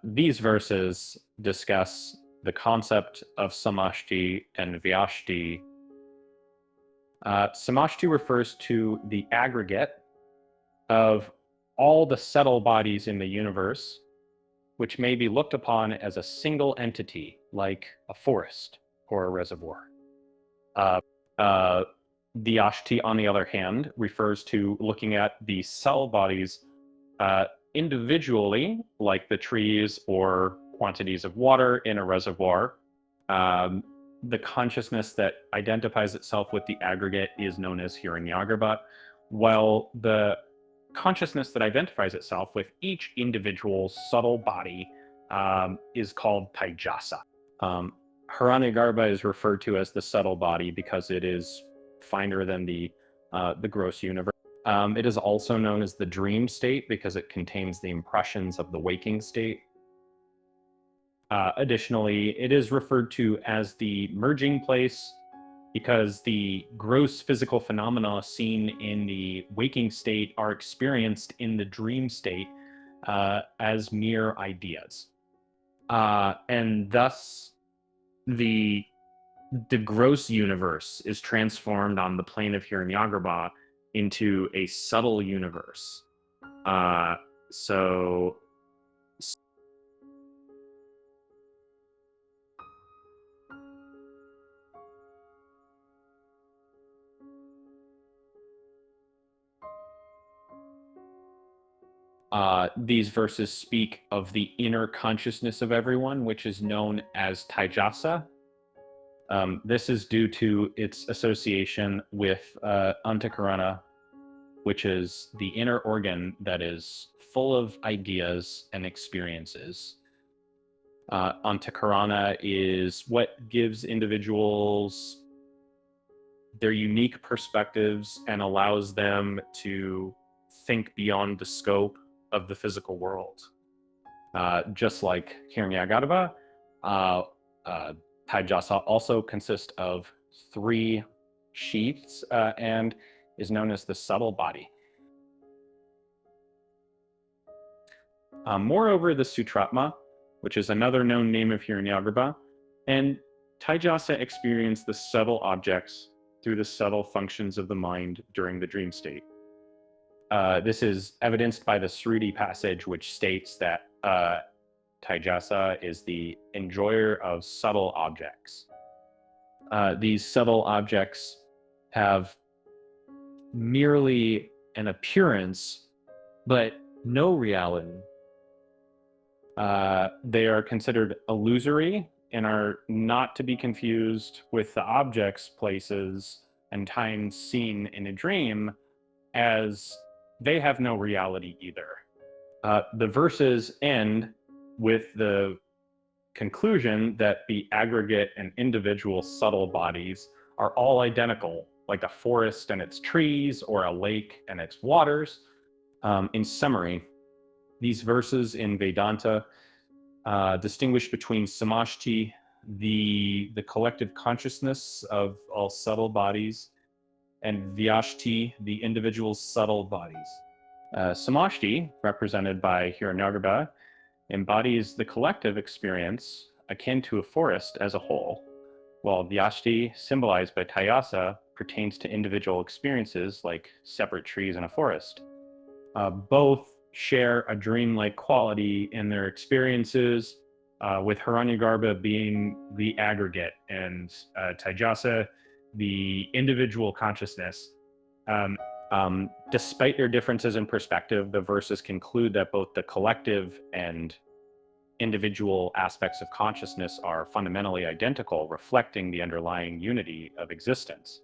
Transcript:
These verses discuss the concept of samashti and vyashti. Samashti refers to the aggregate of all the subtle bodies in the universe, which may be looked upon as a single entity, like a forest or a reservoir. Vyashti, on the other hand, refers to looking at the cell bodies individually, like the trees or quantities of water in a reservoir. The consciousness that identifies itself with the aggregate is known as Hiranyagarbha, while the consciousness that identifies itself with each individual subtle body is called Taijasa. Hiranyagarbha is referred to as the subtle body because it is finer than the gross universe. It is also known as the dream state because it contains the impressions of the waking state. Additionally, it is referred to as the merging place because the gross physical phenomena seen in the waking state are experienced in the dream state as mere ideas. And thus, the gross universe is transformed on the plane of Hiranyagarbha into a subtle universe. These verses speak of the inner consciousness of everyone, which is known as Taijasa. This is due to its association with Antakarana, which is the inner organ that is full of ideas and experiences. Antakarana is what gives individuals their unique perspectives and allows them to think beyond the scope of the physical world. Just like Hiranyagarbha, Taijasa also consists of 3 sheaths and is known as the subtle body. Moreover, the Sutratma, which is another known name of Hiranyagarbha, and Taijasa experience the subtle objects through the subtle functions of the mind during the dream state. This is evidenced by the Sruti passage, which states that Taijasa is the enjoyer of subtle objects. These subtle objects have merely an appearance, but no reality. They are considered illusory and are not to be confused with the objects, places, and times seen in a dream, as they have no reality either. The verses end with the conclusion that the aggregate and individual subtle bodies are all identical, like a forest and its trees or a lake and its waters. In summary, these verses in Vedanta distinguish between samashti, the collective consciousness of all subtle bodies, and vyashti, the individual subtle bodies. Samashti, represented by Hiranyagarbha, embodies the collective experience akin to a forest as a whole, while vyashti, symbolized by Taijasa, pertains to individual experiences like separate trees in a forest. Both share a dreamlike quality in their experiences, with Hiranyagarbha being the aggregate and Taijasa the individual consciousness. Despite their differences in perspective, the verses conclude that both the collective and individual aspects of consciousness are fundamentally identical, reflecting the underlying unity of existence.